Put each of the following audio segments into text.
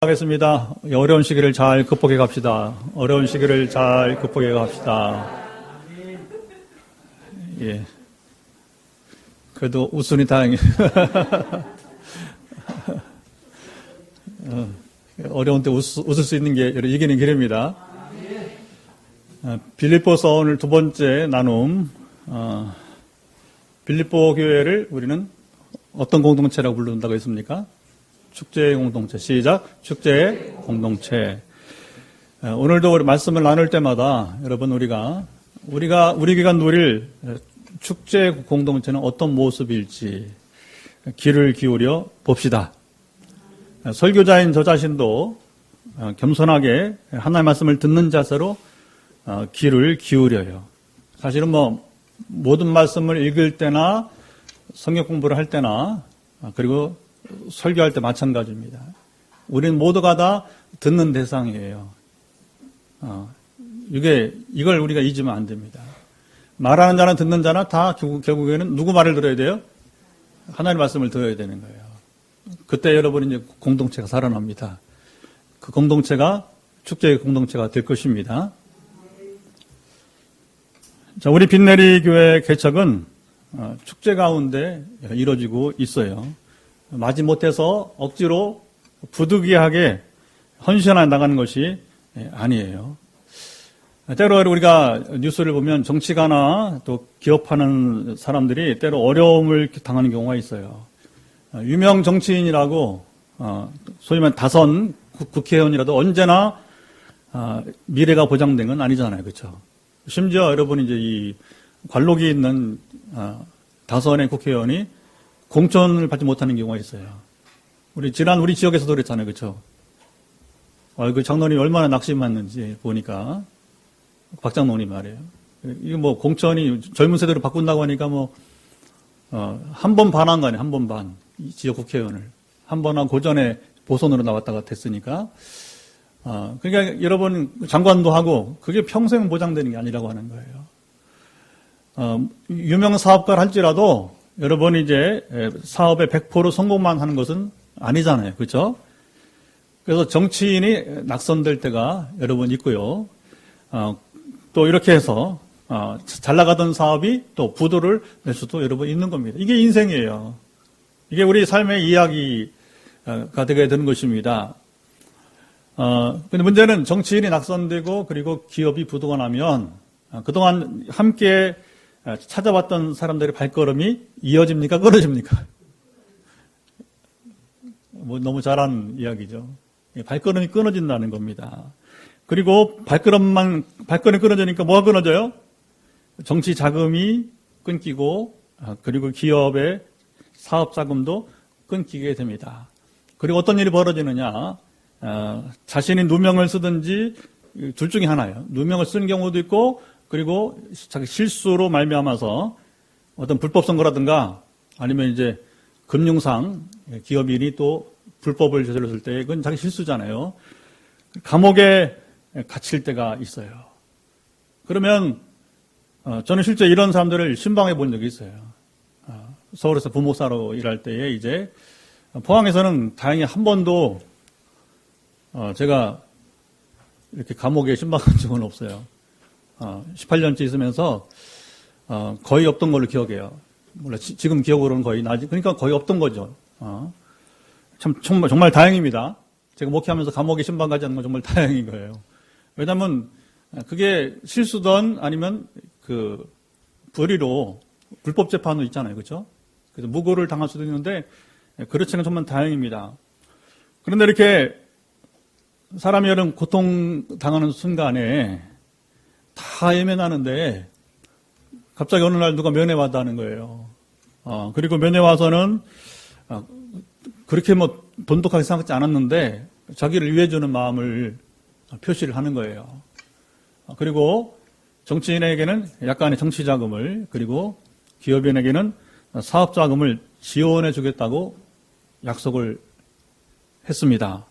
하겠습니다. 어려운 시기를 잘 극복해 갑시다. 어려운 시기를 잘 극복해 갑시다. 예. 그래도 웃으니 다행이에요. 어려운 때 웃을 수 있는 게 이기는 길입니다. 빌립보서 오늘 두 번째 나눔. 빌립보 교회를 우리는 어떤 공동체라고 부른다고 했습니까? 축제의 공동체. 시작. 축제의 공동체. 오늘도 우리 말씀을 나눌 때마다 여러분 우리가 우리 기간 누릴 축제 공동체는 어떤 모습일지 귀를 기울여 봅시다. 설교자인 저 자신도 겸손하게 하나님의 말씀을 듣는 자세로 귀를 기울여요. 사실은 모든 말씀을 읽을 때나 성경 공부를 할 때나 그리고 설교할 때 마찬가지입니다. 우리는 모두가 다 듣는 대상이에요. 이걸 우리가 잊으면 안 됩니다. 말하는 자나 듣는 자나 다 결국에는 누구 말을 들어야 돼요? 하나님의 말씀을 들어야 되는 거예요. 그때 여러분이 이제 공동체가 살아납니다. 그 공동체가 축제의 공동체가 될 것입니다. 자, 우리 빛내리 교회 개척은 축제 가운데 이루어지고 있어요. 마지못해서 억지로 부득이하게 헌신해 나가는 것이 아니에요. 때로 우리가 뉴스를 보면 정치가나 또 기업하는 사람들이 때로 어려움을 당하는 경우가 있어요. 유명 정치인이라고 소위 말하는 다선 국회의원이라도 언제나 미래가 보장된 건 아니잖아요. 그렇죠? 심지어 여러분이 이제 이 관록이 있는 다선의 국회의원이 공천을 받지 못하는 경우가 있어요. 우리 지역에서도 그랬잖아요. 그렇죠? 그 장로님이 얼마나 낙심했는지 보니까 박장로님 말이에요. 이게 공천이 젊은 세대로 바꾼다고 하니까 한 번 반한 거 아니에요. 한 번 반. 이 지역 국회의원을. 한 번 하고 고전에 보선으로 나왔다가 됐으니까. 그러니까 여러분 장관도 하고 그게 평생 보장되는 게 아니라고 하는 거예요. 유명 사업가를 할지라도 여러분이 이제 사업에 100% 성공만 하는 것은 아니잖아요. 그렇죠? 그래서 정치인이 낙선될 때가 여러분 있고요. 또 이렇게 해서 잘 나가던 사업이 또 부도를 낼 수도 여러분 있는 겁니다. 이게 인생이에요. 이게 우리 삶의 이야기가 되게 되는 것입니다. 근데 문제는 정치인이 낙선되고 그리고 기업이 부도가 나면 그동안 함께 찾아왔던 사람들의 발걸음이 이어집니까? 끊어집니까? 너무 잘한 이야기죠. 발걸음이 끊어진다는 겁니다. 그리고 발걸음이 끊어지니까 뭐가 끊어져요? 정치 자금이 끊기고 그리고 기업의 사업 자금도 끊기게 됩니다. 그리고 어떤 일이 벌어지느냐? 자신이 누명을 쓰든지 둘 중에 하나예요. 누명을 쓰는 경우도 있고 그리고 자기 실수로 말미암아서 어떤 불법 선거라든가 아니면 이제 금융상 기업인이 또 불법을 저질렀을 때 그건 자기 실수잖아요. 감옥에 갇힐 때가 있어요. 그러면 저는 실제 이런 사람들을 신방해 본 적이 있어요. 서울에서 부목사로 일할 때에 이제 포항에서는 다행히 한 번도 제가 이렇게 감옥에 신방한 적은 없어요. 18년째 있으면서 거의 없던 걸로 기억해요. 물론 지금 기억으로는 거의 그러니까 거의 없던 거죠. 참 정말 다행입니다. 제가 목회하면서 감옥에 신방 가지 않는 건 정말 다행인 거예요. 왜냐하면 그게 실수든 아니면 그 불의로 불법 재판도 있잖아요, 그렇죠? 그래서 무고를 당할 수도 있는데 그렇지는 정말 다행입니다. 그런데 이렇게 사람이 여러분 고통 당하는 순간에 다 예면하는데 갑자기 어느 날 누가 면회 왔다는 거예요. 그리고 면회 와서는 그렇게 돈독하게 생각하지 않았는데 자기를 위해주는 마음을 표시를 하는 거예요. 그리고 정치인에게는 약간의 정치 자금을 그리고 기업인에게는 사업 자금을 지원해 주겠다고 약속을 했습니다.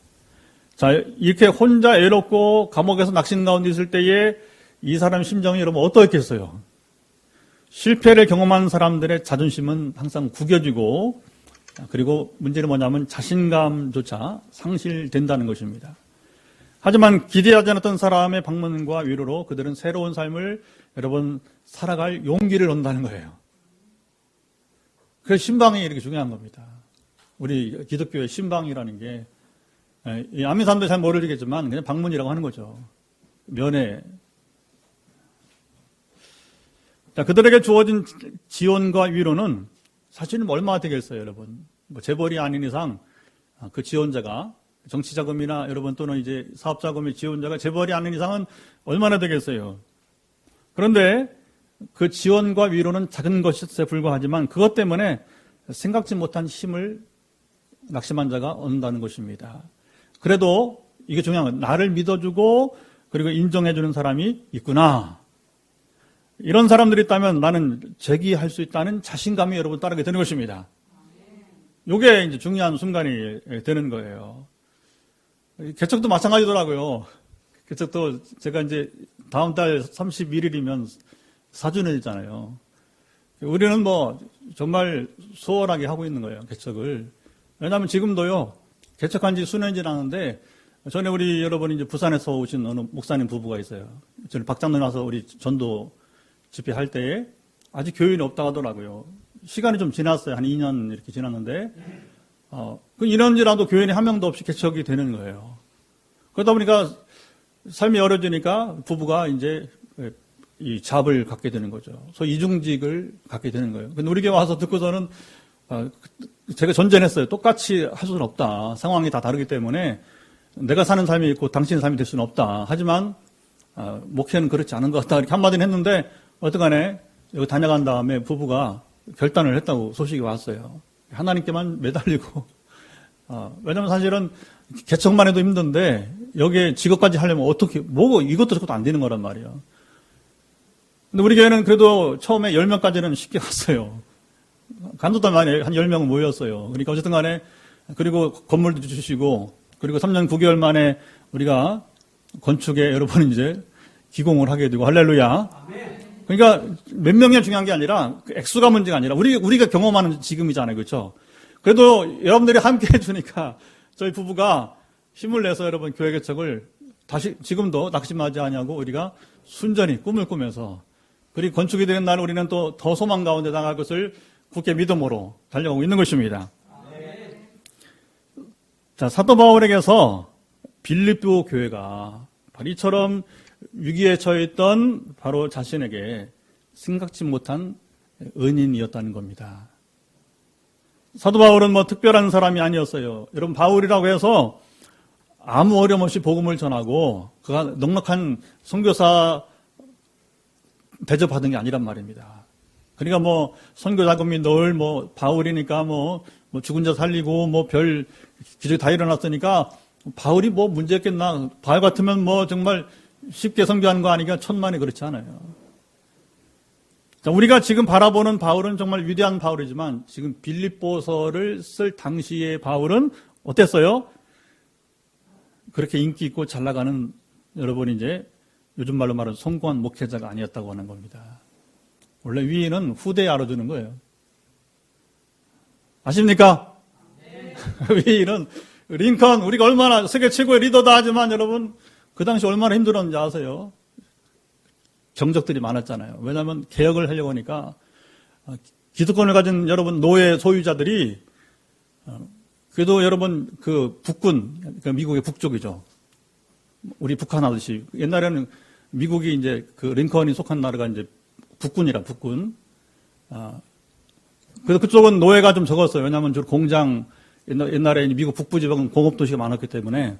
자, 이렇게 혼자 외롭고 감옥에서 낙심 가운데 있을 때에 이 사람 심정이 여러분 어떠했겠어요? 실패를 경험한 사람들의 자존심은 항상 구겨지고 그리고 문제는 뭐냐면 자신감조차 상실된다는 것입니다. 하지만 기대하지 않았던 사람의 방문과 위로로 그들은 새로운 삶을 여러분 살아갈 용기를 얻는다는 거예요. 그래서 신방이 이렇게 중요한 겁니다. 우리 기독교의 신방이라는 게 아민 사람들 잘 모르겠지만 그냥 방문이라고 하는 거죠. 면회. 자, 그들에게 주어진 지원과 위로는 사실은 얼마나 되겠어요, 여러분. 뭐 재벌이 아닌 이상 그 지원자가 정치자금이나 여러분 또는 이제 사업자금의 지원자가 재벌이 아닌 이상은 얼마나 되겠어요. 그런데 그 지원과 위로는 작은 것에 불과하지만 그것 때문에 생각지 못한 힘을 낙심한 자가 얻는다는 것입니다. 그래도 이게 중요한 건 나를 믿어주고 그리고 인정해주는 사람이 있구나. 이런 사람들이 있다면 나는 제기할 수 있다는 자신감이 여러분 따르게 되는 것입니다. 이게 이제 중요한 순간이 되는 거예요. 개척도 마찬가지더라고요. 개척도 제가 이제 다음 달 31일이면 4주년이잖아요. 우리는 뭐 정말 소홀하게 하고 있는 거예요, 개척을. 왜냐하면 지금도요, 개척한 지 수년이 지났는데, 전에 우리 여러분이 이제 부산에서 오신 어느 목사님 부부가 있어요. 저는 박장로에 와서 우리 전도 집회할 때에 아직 교인이 없다고 하더라고요. 시간이 좀 지났어요. 한 2년 이렇게 지났는데, 그 2년지라도 교인이 한 명도 없이 개척이 되는 거예요. 그러다 보니까 삶이 어려지니까 부부가 이제 이 잡을 갖게 되는 거죠. 소위 이중직을 갖게 되는 거예요. 근데 우리 교회 와서 듣고서는 제가 전전했어요. 똑같이 할 수는 없다. 상황이 다 다르기 때문에 내가 사는 삶이 있고 당신의 삶이 될 수는 없다. 하지만 목회는 그렇지 않은 것 같다. 이렇게 한마디는 했는데 어떡하네. 여기 다녀간 다음에 부부가 결단을 했다고 소식이 왔어요. 하나님께만 매달리고 왜냐면 사실은 개척만 해도 힘든데 여기에 직업까지 하려면 어떻게 뭐고 이것도 저것도 안 되는 거란 말이에요. 근데 우리 교회는 그래도 처음에 10명까지는 쉽게 갔어요. 간도도 많이 한 10명은 모였어요. 그러니까 어쨌든 간에 그리고 건물도 주시고 그리고 3년 9개월 만에 우리가 건축에 여러분 이제 기공을 하게 되고 할렐루야. 그러니까 몇 명이 중요한 게 아니라 그 액수가 문제가 아니라 우리가 경험하는 지금이잖아요. 그렇죠? 그래도 여러분들이 함께 해주니까 저희 부부가 힘을 내서 여러분 교회 개척을 다시 지금도 낙심하지 않냐고 우리가 순전히 꿈을 꾸면서 그리고 건축이 되는 날 우리는 또 더 소망 가운데 나갈 것을 굳게 믿음으로 달려가고 있는 것입니다. 자, 사도 바울에게서 빌립보 교회가 바로 이처럼 위기에 처해 있던 바로 자신에게 생각지 못한 은인이었다는 겁니다. 사도 바울은 뭐 특별한 사람이 아니었어요. 여러분 바울이라고 해서 아무 어려움 없이 복음을 전하고 그가 넉넉한 선교사 대접받은 게 아니란 말입니다. 그러니까 뭐 선교 자금이 늘 뭐 바울이니까 뭐 죽은 자 살리고 뭐 별 기적이 다 일어났으니까 바울이 뭐 문제였겠나. 바울 같으면 뭐 정말 쉽게 선교하는 거 아니까 천만에 그렇지 않아요. 자, 우리가 지금 바라보는 바울은 정말 위대한 바울이지만 지금 빌립보서를 쓸 당시의 바울은 어땠어요? 그렇게 인기 있고 잘 나가는 여러분이 이제 요즘 말로 말하는 성공한 목회자가 아니었다고 하는 겁니다. 원래 위인은 후대에 알아주는 거예요. 아십니까? 네. 위인은 링컨 우리가 얼마나 세계 최고의 리더다 하지만 여러분 그 당시 얼마나 힘들었는지 아세요? 경적들이 많았잖아요. 왜냐하면 개혁을 하려고 하니까 기득권을 가진 여러분 노예 소유자들이 그래도 여러분 그 북군 그러니까 미국의 북쪽이죠. 우리 북한 하듯이 옛날에는 미국이 이제 그 링컨이 속한 나라가 이제 북군이라 북군. 그래서 그쪽은 노예가 좀 적었어요. 왜냐하면 주로 공장 옛날에 미국 북부 지방은 공업 도시가 많았기 때문에.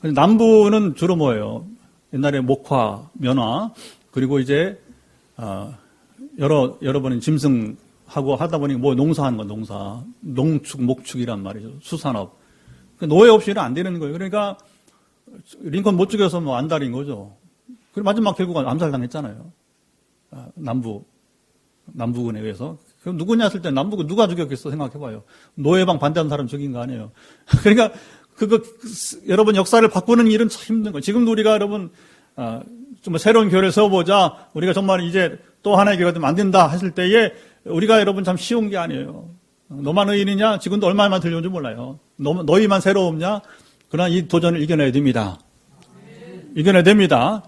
남부는 주로 뭐예요? 옛날에 목화, 면화 그리고 이제 여러 번은 짐승하고 하다 보니 뭐 농사하는 거 농사, 농축, 목축이란 말이죠. 수산업. 노예 없이는 안 되는 거예요. 그러니까 링컨 못 죽여서 뭐 안달인 거죠. 그리고 마지막 결국은 암살당했잖아요. 남부군에 의해서. 그럼 누구냐 했을 때 남부군 누가 죽였겠어 생각해봐요. 노예방 반대하는 사람 죽인 거 아니에요. 그러니까 여러분 역사를 바꾸는 일은 참 힘든 거예요. 지금도 우리가 여러분 좀 새로운 교회를 세워보자. 우리가 정말 이제 또 하나의 교회가 되면 안 된다 했을 때에 우리가 여러분 참 쉬운 게 아니에요. 너만 의인이냐? 지금도 얼마나 들려온지 몰라요. 너희만 새로우냐? 그러나 이 도전을 이겨내야 됩니다. 이겨내야 됩니다.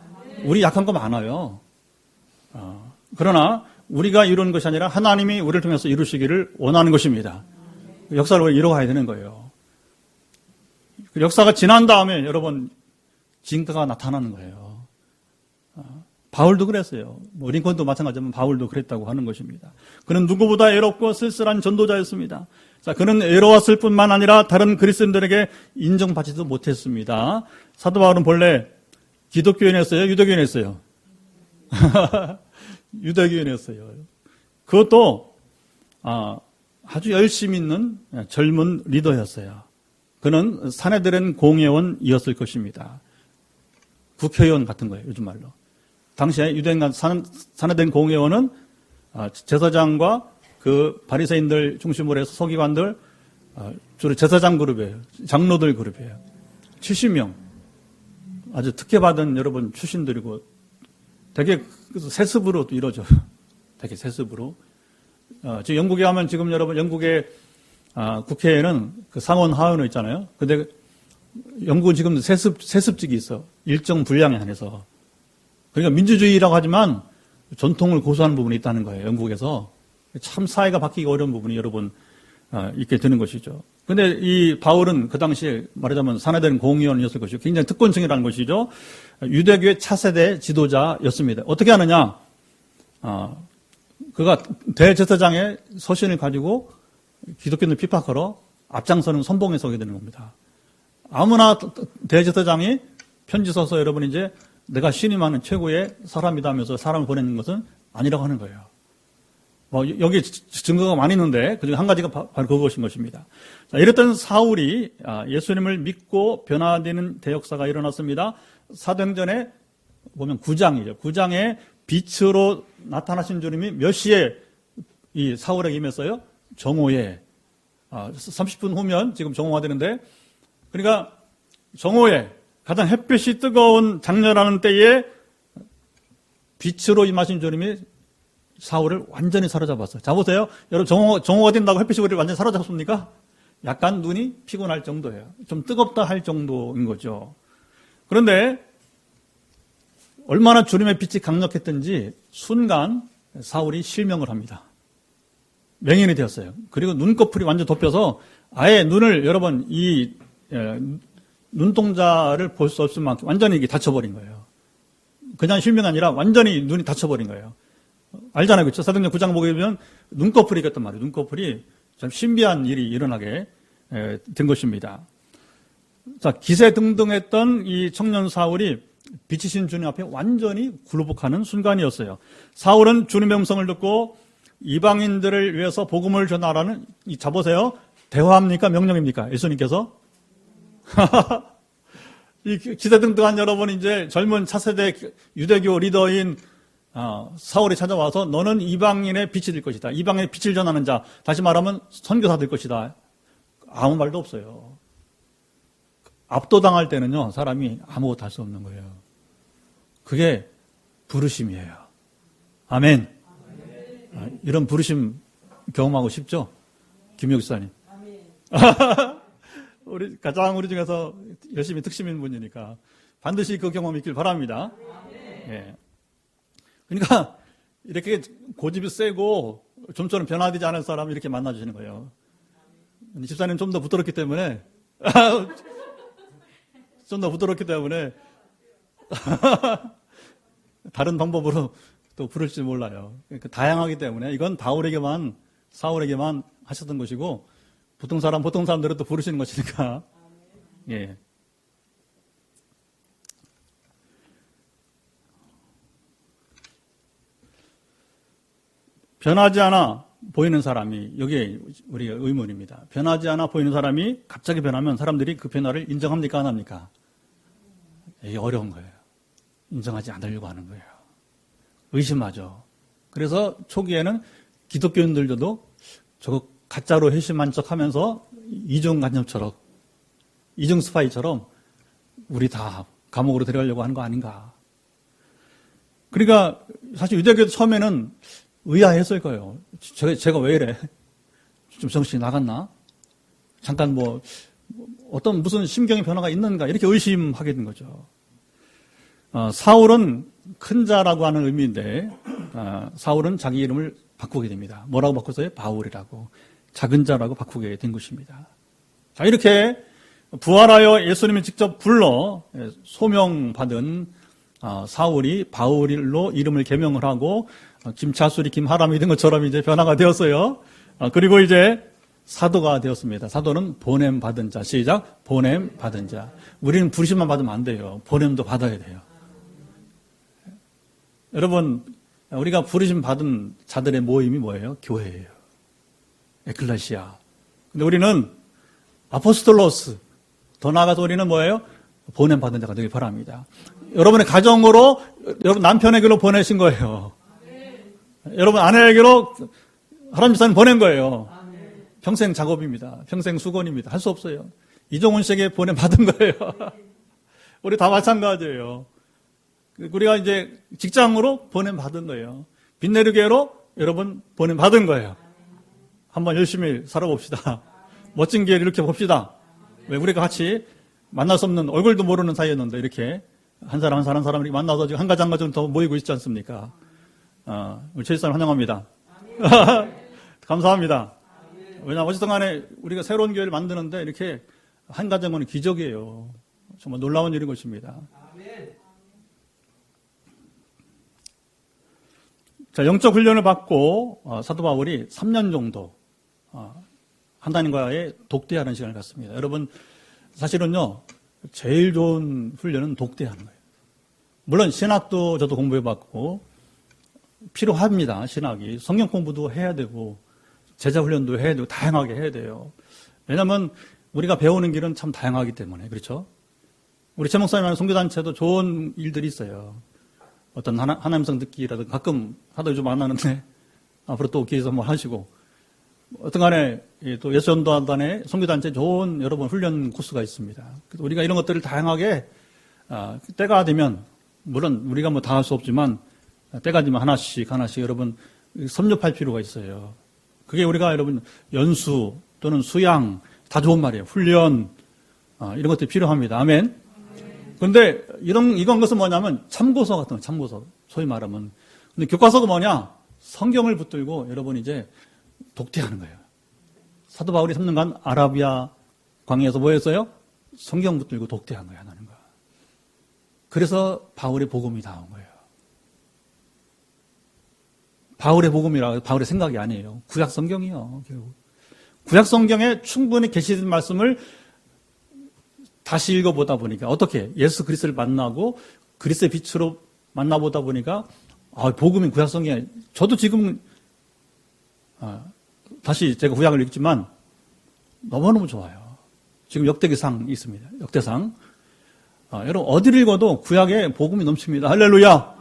우리 약한 거 많아요. 그러나 우리가 이루는 것이 아니라 하나님이 우리를 통해서 이루시기를 원하는 것입니다. 역사를 이뤄가야 되는 거예요. 그 역사가 지난 다음에 여러분 진가가 나타나는 거예요. 바울도 그랬어요. 링컨도 마찬가지지만 바울도 그랬다고 하는 것입니다. 그는 누구보다 애롭고 쓸쓸한 전도자였습니다. 자, 그는 애로웠을 뿐만 아니라 다른 그리스도인들에게 인정받지도 못했습니다. 사도 바울은 본래 기독교인이었어요? 유대교인이었어요? 유대교인이었어요. 그것도 아주 열심히 있는 젊은 리더였어요. 그는 사내들은 공회원이었을 것입니다. 국회의원 같은 거예요, 요즘 말로. 당시에 유대인 사내된 공회원은 제사장과 그 바리새인들 중심으로 해서 서기관들, 주로 제사장 그룹이에요. 장로들 그룹이에요. 70명. 아주 특혜받은 여러분 출신들이고 되게 세습으로 또 이루어져요. 되게 세습으로. 지금 영국에 가면 지금 여러분 영국의 국회에는 그 상원 하원이 있잖아요. 근데 영국은 지금 세습직이 있어. 일정 분량에 한해서. 그러니까 민주주의라고 하지만 전통을 고수하는 부분이 있다는 거예요. 영국에서. 참 사회가 바뀌기 어려운 부분이 여러분 있게 되는 것이죠. 근데 이 바울은 그 당시에 말하자면 사내된 공의원이었을 것이고 굉장히 특권층이라는 것이죠. 유대교의 차세대 지도자였습니다. 어떻게 하느냐? 그가 대제사장의 서신을 가지고 기독교인을 핍박하러 앞장서는 선봉에 서게 되는 겁니다. 아무나 대제사장이 편지 써서 여러분 이제 내가 신임하는 최고의 사람이다 하면서 사람을 보내는 것은 아니라고 하는 거예요. 여기 증거가 많이 있는데 그중에 한 가지가 바로 그것인 것입니다. 자, 이랬던 사울이 예수님을 믿고 변화되는 대역사가 일어났습니다. 사도행전에 보면 9장이죠. 9장에 빛으로 나타나신 주님이 몇 시에 이 사울에게 임했어요? 정오에. 30분 후면 지금 정오가 되는데, 그러니까 정오에 가장 햇빛이 뜨거운 장렬하는 때에 빛으로 임하신 주님이 사울을 완전히 사로잡았어요. 자, 보세요. 여러분, 정오가 된다고 햇빛이 우리를 완전히 사로잡습니까? 약간 눈이 피곤할 정도예요. 좀 뜨겁다 할 정도인 거죠. 그런데 얼마나 주님의 빛이 강력했든지 순간 사울이 실명을 합니다. 맹인이 되었어요. 그리고 눈꺼풀이 완전 덮여서 아예 눈을 여러분 눈동자를 볼 수 없을 만큼 완전히 이게 닫혀버린 거예요. 그냥 실명이 아니라 완전히 눈이 닫혀버린 거예요. 알잖아요. 그렇죠? 사도행전 9장 보게 되면 눈꺼풀이 있단 말이에요. 눈꺼풀이 참 신비한 일이 일어나게 된 것입니다. 자, 기세등등했던 이 청년 사울이 빛이신 주님 앞에 완전히 굴복하는 순간이었어요. 사울은 주님의 음성을 듣고 이방인들을 위해서 복음을 전하라는, 자 보세요. 대화입니까? 명령입니까? 예수님께서? 이 기세등등한 여러분, 이제 젊은 차세대 유대교 리더인 사울이 찾아와서 너는 이방인의 빛이 될 것이다. 이방인의 빛을 전하는 자, 다시 말하면 선교사 될 것이다. 아무 말도 없어요. 압도당할 때는요, 사람이 아무것도 할 수 없는 거예요. 그게 부르심이에요. 아멘. 이런 부르심 경험하고 싶죠? 김 목사님. 우리 중에서 열심히 특심인 분이니까 반드시 그 경험이 있길 바랍니다. 예. 그러니까 이렇게 고집이 세고 좀처럼 변화되지 않을 사람을 이렇게 만나주시는 거예요. 집사님 좀 더 부드럽기 때문에 다른 방법으로 또 부를지 몰라요. 그러니까 다양하기 때문에 이건 사울에게만 하셨던 것이고 보통 사람들은 또 부르시는 것이니까. 예. 변하지 않아 보이는 사람이, 여기에 우리의 의문입니다. 변하지 않아 보이는 사람이 갑자기 변하면 사람들이 그 변화를 인정합니까? 안 합니까? 이게 어려운 거예요. 인정하지 않으려고 하는 거예요. 의심하죠. 그래서 초기에는 기독교인들도 저거 가짜로 회심한 척 하면서 이중간첩처럼, 이중 스파이처럼 우리 다 감옥으로 데려가려고 하는 거 아닌가. 그러니까 사실 유대교도 처음에는 의아했을 거예요. 제가 왜 이래? 좀 정신이 나갔나? 잠깐 어떤 무슨 심경의 변화가 있는가? 이렇게 의심하게 된 거죠. 사울은 큰 자라고 하는 의미인데, 사울은 자기 이름을 바꾸게 됩니다. 뭐라고 바꿨어요? 바울이라고. 작은 자라고 바꾸게 된 것입니다. 자, 이렇게 부활하여 예수님이 직접 불러 소명받은 사울이 바울로 이름을 개명을 하고 김차수리, 김하람이 된 것처럼 이제 변화가 되었어요. 그리고 이제 사도가 되었습니다. 사도는 보냄 받은 자. 시작. 보냄 받은 자. 우리는 부르심만 받으면 안 돼요. 보냄도 받아야 돼요. 여러분, 우리가 부르심 받은 자들의 모임이 뭐예요? 교회예요. 에클레시아. 근데 우리는 아포스톨로스. 더 나아가서 우리는 뭐예요? 보냄 받은 자가 되길 바랍니다. 여러분의 가정으로 여러분 남편에게로 보내신 거예요. 여러분 아내에게로 하나님 사님 보낸 거예요. 평생 작업입니다. 평생 수건입니다. 할 수 없어요. 이종훈 씨에게 보냄 받은 거예요. 우리 다 마찬가지예요. 우리가 이제 직장으로 보냄 받은 거예요. 빛내르게로 여러분 보냄 받은 거예요. 한번 열심히 살아봅시다. 멋진 길 이렇게 봅시다. 왜 우리가 같이 만날 수 없는 얼굴도 모르는 사이였는데 이렇게 한 사람 한 사람 이렇게 만나서 지금 한 가지 한 가지 더 모이고 있지 않습니까? 우리 최지사님 환영합니다. 감사합니다. 왜냐하면 어쨌든 간에 우리가 새로운 교회를 만드는데 이렇게 한 가정은 기적이에요. 정말 놀라운 일인 것입니다. 자, 영적 훈련을 받고 사도 바울이 3년 정도 하나님과의 독대하는 시간을 갖습니다. 여러분 사실은요 제일 좋은 훈련은 독대하는 거예요. 물론 신학도 저도 공부해봤고 필요합니다. 신학이 성경 공부도 해야 되고 제자 훈련도 해야 되고 다양하게 해야 돼요. 왜냐하면 우리가 배우는 길은 참 다양하기 때문에 그렇죠. 우리 최 목사님 하는 선교단체도 좋은 일들이 있어요. 어떤 하나님성 듣기라든가 가끔 하도 요즘 안 하는데 앞으로 또 기회에서 한번 하시고 어떤 간에 또 예수전도단의 선교단체 좋은 여러분 훈련 코스가 있습니다. 우리가 이런 것들을 다양하게 때가 되면 물론 우리가 뭐 다 할 수 없지만 때가 되면 하나씩 여러분 섭렵할 필요가 있어요. 그게 우리가 여러분 연수 또는 수양 다 좋은 말이에요. 훈련 이런 것들이 필요합니다. 아멘. 그런데 이건 것은 뭐냐면 참고서 같은 거, 참고서 소위 말하면. 근데 교과서가 뭐냐? 성경을 붙들고 여러분 이제 독대하는 거예요. 사도 바울이 3년간 아라비아 광야에서 뭐 했어요? 성경 붙들고 독대한 거예요, 하나님과. 그래서 바울의 복음이 나온 거예요. 바울의 복음이라 바울의 생각이 아니에요. 구약 성경이요, 결국. 구약 성경에 충분히 계시된 말씀을 다시 읽어보다 보니까 어떻게 예수 그리스도를 만나고 그리스도의 빛으로 만나보다 보니까 복음이 구약 성경에 저도 지금 다시 제가 구약을 읽지만 너무너무 좋아요. 지금 역대기상 있습니다. 역대상. 여러분 어디를 읽어도 구약에 복음이 넘칩니다. 할렐루야.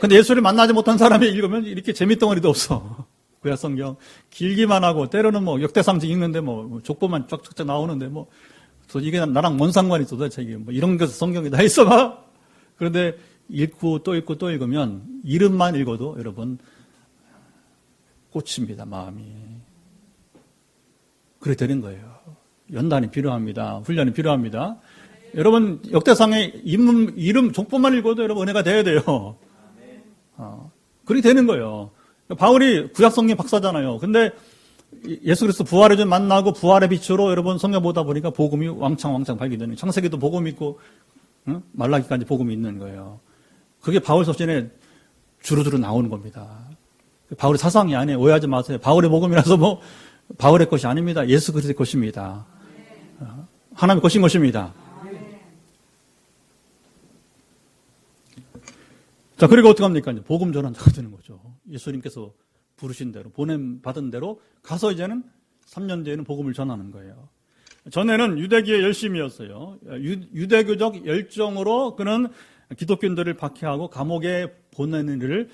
근데 예수를 만나지 못한 사람이 읽으면 이렇게 재미덩어리도 없어. 구약 성경 길기만 하고 때로는 뭐 역대상 읽는데 뭐 족보만 쫙쫙 나오는데 뭐 이게 나랑 뭔 상관이 있어 도대체 이게 뭐 이런 것 성경에 다 있어 봐. 그런데 읽고 또 읽으면 이름만 읽어도 여러분 꽂힙니다. 마음이. 그래 되는 거예요. 연단이 필요합니다. 훈련이 필요합니다. 여러분 역대상의 이름 족보만 읽어도 여러분 은혜가 돼야 돼요. 그렇게 되는 거예요. 바울이 구약 성경 박사잖아요. 근데 예수 그리스도 부활의 전 만나고 부활의 빛으로 여러분 성경 보다 보니까 복음이 왕창 발기되는 창세기도 복음이 있고 말라기까지 복음이 있는 거예요. 그게 바울 서신에 주루주루 나오는 겁니다. 바울의 사상이 아니에요. 오해하지 마세요. 바울의 복음이라서 뭐 바울의 것이 아닙니다. 예수 그리스도의 것입니다. 하나님의 것인 것입니다. 자, 그리고 어떻게 합니까? 이제 복음 전환자가 되는 거죠. 예수님께서 부르신 대로, 보냄 받은 대로 가서 이제는 3년 뒤에는 복음을 전하는 거예요. 전에는 유대교의 열심이었어요. 유대교적 열정으로 그는 기독교인들을 박해하고 감옥에 보내는 일을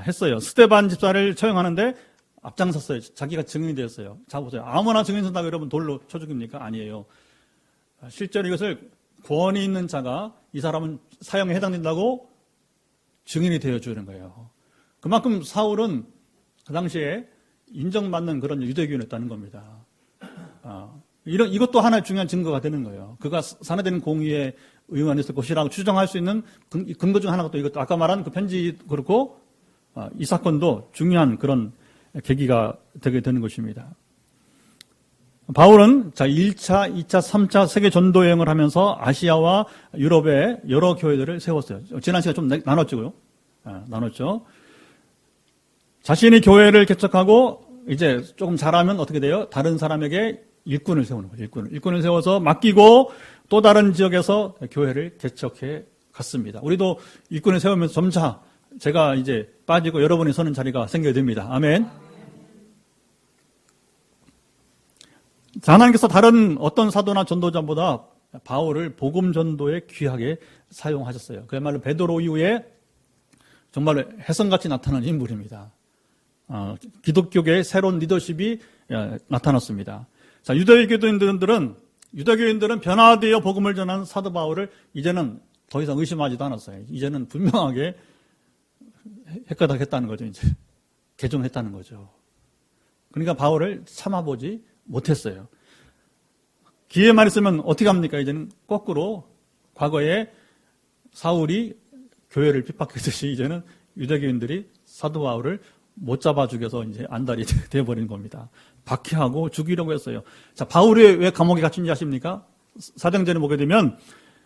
했어요. 스데반 집사를 처형하는데 앞장섰어요. 자기가 증인이 되었어요. 자, 보세요. 아무나 증인 선다고 여러분 돌로 쳐 죽입니까? 아니에요. 실제로 이것을 권위 있는 자가 이 사람은 사형에 해당된다고 증인이 되어주는 거예요. 그만큼 사울은 그 당시에 인정받는 그런 유대교인이었다는 겁니다. 이것도 하나의 중요한 증거가 되는 거예요. 그가 산해된 공의에 의원했을 것이라고 추정할 수 있는 근거 중 하나가 또 이것도 아까 말한 그 편지 그렇고 이 사건도 중요한 그런 계기가 되게 되는 것입니다. 바울은 1차, 2차, 3차 세계 전도 여행을 하면서 아시아와 유럽에 여러 교회들을 세웠어요. 지난 시간에 좀 나눴죠. 나눴죠. 자신이 교회를 개척하고 이제 조금 잘하면 어떻게 돼요? 다른 사람에게 일꾼을 세우는 거죠. 일꾼을 세워서 맡기고 또 다른 지역에서 교회를 개척해 갔습니다. 우리도 일꾼을 세우면서 점차 제가 이제 빠지고 여러분이 서는 자리가 생겨야 됩니다. 아멘. 하나님께서 다른 어떤 사도나 전도자보다 바울을 복음 전도에 귀하게 사용하셨어요. 그야말로 베드로 이후에 정말 혜성같이 나타난 인물입니다. 기독교계의 새로운 리더십이 나타났습니다. 자, 유대교인들은 변화되어 복음을 전한 사도 바울을 이제는 더 이상 의심하지도 않았어요. 이제는 분명하게 헷가닥했다는 거죠. 이제 개종했다는 거죠. 그러니까 바울을 참아보지 못했어요. 기회만 있으면 어떻게 합니까? 이제는 거꾸로 과거에 사울이 교회를 핍박했듯이 이제는 유대교인들이 사도 바울을 못 잡아 죽여서 이제 안달이 되어버린 겁니다. 박해하고 죽이려고 했어요. 자, 바울이 왜 감옥에 갇힌지 아십니까? 사도행전에 보게 되면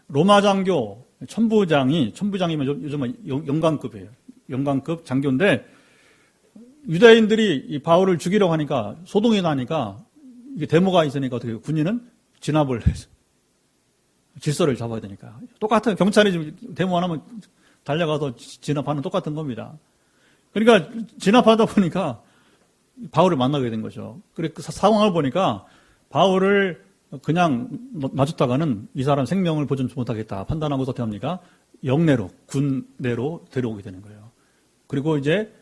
로마 장교 천부장이면 요즘은 영관급이에요. 영관급 장교인데 유대인들이 이 바울을 죽이려고 하니까 소동이 나니까 이게 데모가 있으니까 어떻게 해요? 군인은 진압을 해서 질서를 잡아야 되니까. 똑같은 경찰이 데모 안 하면 달려가서 진압하는 똑같은 겁니다. 그러니까 진압하다 보니까 바울을 만나게 된 거죠. 그래 그 상황을 보니까 바울을 그냥 놔줬다가는 이 사람 생명을 보존 못하겠다 판단하고서 어떻게 합니까? 영내로 군내로 데려오게 되는 거예요. 그리고 이제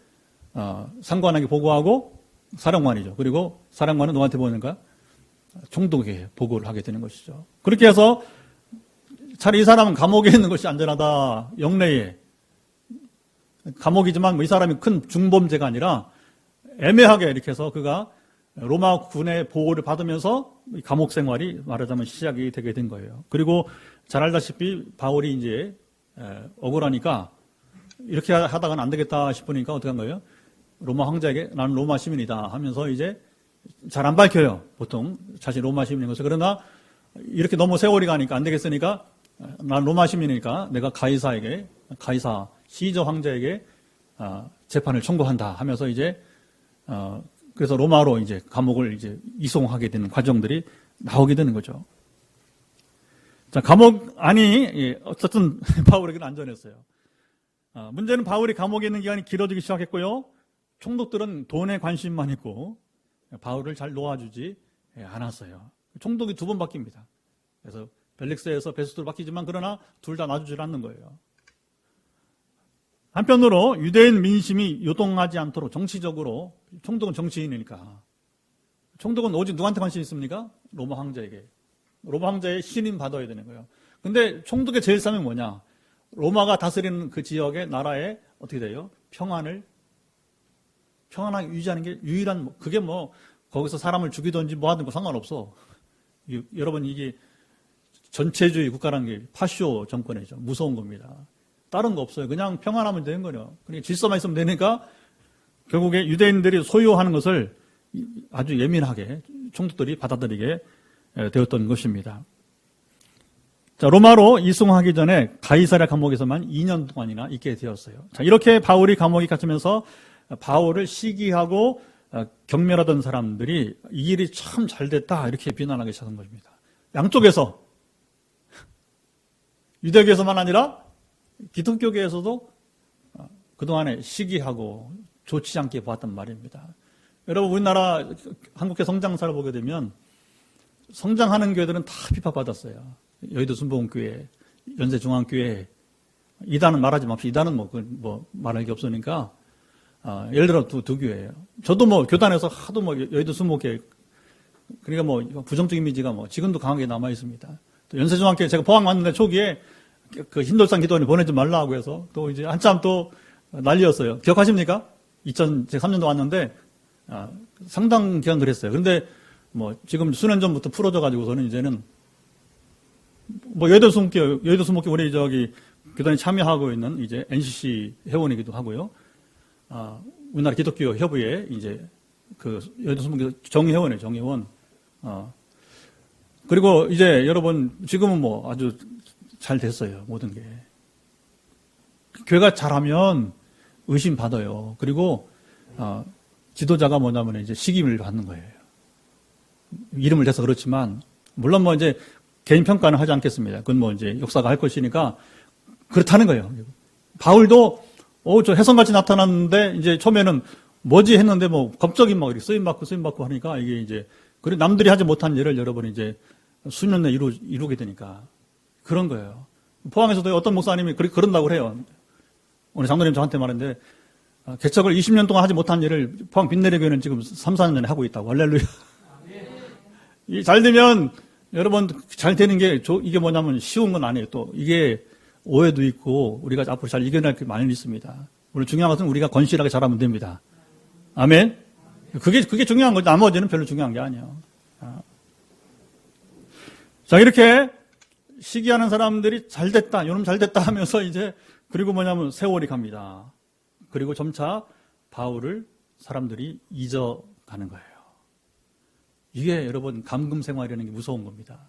상관에게 보고하고 사령관이죠. 그리고 사령관은 누구한테 보내는가? 총독에게 보고를 하게 되는 것이죠. 그렇게 해서 차라리 이 사람은 감옥에 있는 것이 안전하다. 영내에 감옥이지만 이 사람이 큰 중범죄가 아니라 애매하게 이렇게 해서 그가 로마 군의 보호를 받으면서 감옥 생활이 말하자면 시작이 되게 된 거예요. 그리고 잘 알다시피 바울이 이제 억울하니까 이렇게 하다가는 안 되겠다 싶으니까 어떻게 한 거예요? 로마 황제에게 나는 로마 시민이다 하면서 이제 잘 안 밝혀요. 보통 자신 로마 시민인 것을. 그러나 이렇게 너무 세월이 가니까 안 되겠으니까 난 로마 시민이니까 내가 가이사 시저 황제에게 재판을 청구한다 하면서 이제 그래서 로마로 이제 감옥을 이제 이송하게 되는 과정들이 나오게 되는 거죠. 자, 감옥 안이 어쨌든 바울에게는 안전했어요. 문제는 바울이 감옥에 있는 기간이 길어지기 시작했고요. 총독들은 돈에 관심만 있고 바울을 잘 놓아주지 않았어요. 총독이 2번 바뀝니다. 그래서 벨릭스에서 베스토로 바뀌지만 그러나 둘 다 놔주질 않는 거예요. 한편으로 유대인 민심이 요동하지 않도록 정치적으로 총독은 정치인이니까 총독은 오직 누구한테 관심이 있습니까? 로마 황제에게. 로마 황제의 신임 받아야 되는 거예요. 근데 총독의 제일 사명이 뭐냐? 로마가 다스리는 그 지역의 나라에 어떻게 돼요? 평안하게 유지하는 게 유일한 그게 뭐 거기서 사람을 죽이든지 뭐 하든 거 상관없어. 여러분 이게 전체주의 국가라는 게 파쇼 정권이죠. 무서운 겁니다. 다른 거 없어요. 그냥 평안하면 되는 거예요. 그러니까 질서만 있으면 되니까 결국에 유대인들이 소유하는 것을 아주 예민하게 총독들이 받아들이게 되었던 것입니다. 자, 로마로 이송하기 전에 가이사랴 감옥에서만 2년 동안이나 있게 되었어요. 자, 이렇게 바울이 감옥에 갇히면서 바울을 시기하고 경멸하던 사람들이 이 일이 참 잘됐다 이렇게 비난하기 시작한 것입니다. 양쪽에서 유대교에서만 아니라 기독교계에서도 그동안에 시기하고 좋지 않게 보았단 말입니다. 여러분 우리나라 한국교 성장사를 보게 되면 성장하는 교회들은 다 비판받았어요. 여의도 순복음교회, 연세중앙교회, 이단은 말하지 맙시다. 이단은 뭐 말할 게 없으니까 예를 들어 두 교회예요. 저도 뭐 교단에서 하도 뭐 여의도 순복음교회 그러니까 뭐 부정적 이미지가 뭐 지금도 강하게 남아 있습니다. 또 연세중앙교회 제가 포항 왔는데 초기에 그 흰돌산 기도원에 보내지 말라고 해서 또 이제 한참 또 난리였어요. 기억하십니까? 2003년도 왔는데 상당 기간 그랬어요. 그런데 뭐 지금 수년 전부터 풀어져 가지고서는 이제는 뭐 여의도 수목교 우리 저기 교단에 참여하고 있는 이제 NCC 회원이기도 하고요. 우리나라 기독교 협의회 이제 그 여의도 수목교 정회원이에요, 정회원. 그리고 이제 여러분 지금은 뭐 아주 잘 됐어요, 모든 게. 교회가 잘하면 의심받아요. 그리고 지도자가 뭐냐면 이제 식임을 받는 거예요. 이름을 대서 그렇지만 물론 뭐 이제 개인 평가는 하지 않겠습니다. 그건 뭐 이제 역사가 할 것이니까 그렇다는 거예요. 바울도 저 혜성같이 나타났는데 이제 처음에는 뭐지 했는데 뭐 갑자기 막 이렇게 쓰임 받고 하니까 이게 이제 그래 남들이 하지 못한 일을 여러분이 이제 수년 내에 이루게 되니까 그런 거예요. 포항에서도 어떤 목사님이 그런다고 해요. 오늘 장로님 저한테 말했는데 개척을 20년 동안 하지 못한 일을 포항 빈내리 교회는 지금 3, 4년 전에 하고 있다고. 할렐루야. 잘 되면 여러분 잘 되는 게 이게 뭐냐면 쉬운 건 아니에요. 또 이게 오해도 있고 우리가 앞으로 잘 이겨낼 게 많이 있습니다. 오늘 중요한 것은 우리가 건실하게 잘하면 됩니다. 아멘. 그게 중요한 거죠. 나머지는 별로 중요한 게 아니에요. 자, 이렇게 시기하는 사람들이 잘 됐다, 요놈 잘 됐다 하면서 이제 그리고 뭐냐면 세월이 갑니다. 그리고 점차 바울을 사람들이 잊어가는 거예요. 이게 여러분 감금 생활이라는 게 무서운 겁니다.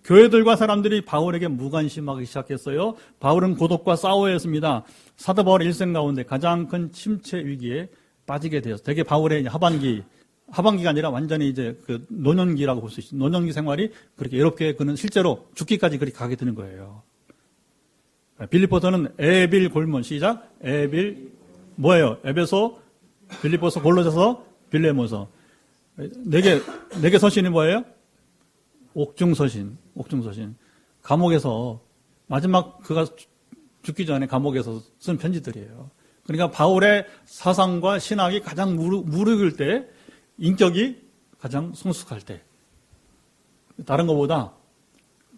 교회들과 사람들이 바울에게 무관심하기 시작했어요. 바울은 고독과 싸워야 했습니다. 사도 바울의 일생 가운데 가장 큰 침체 위기에 빠지게 되었어요. 되게 바울의 하반기가 아니라 완전히 이제 그 노년기라고 볼 수 있어요. 노년기 생활이 그렇게 외롭게 그는 실제로 죽기까지 그렇게 가게 되는 거예요. 빌립보서는 에빌 골문 시작. 에빌 뭐예요? 에베소, 빌립보서, 골로새서, 빌레모서. 네 개 서신이 뭐예요? 옥중서신. 감옥에서 마지막 그가 죽기 전에 감옥에서 쓴 편지들이에요. 그러니까 바울의 사상과 신학이 가장 무르익을 때, 인격이 가장 성숙할 때. 다른 것보다.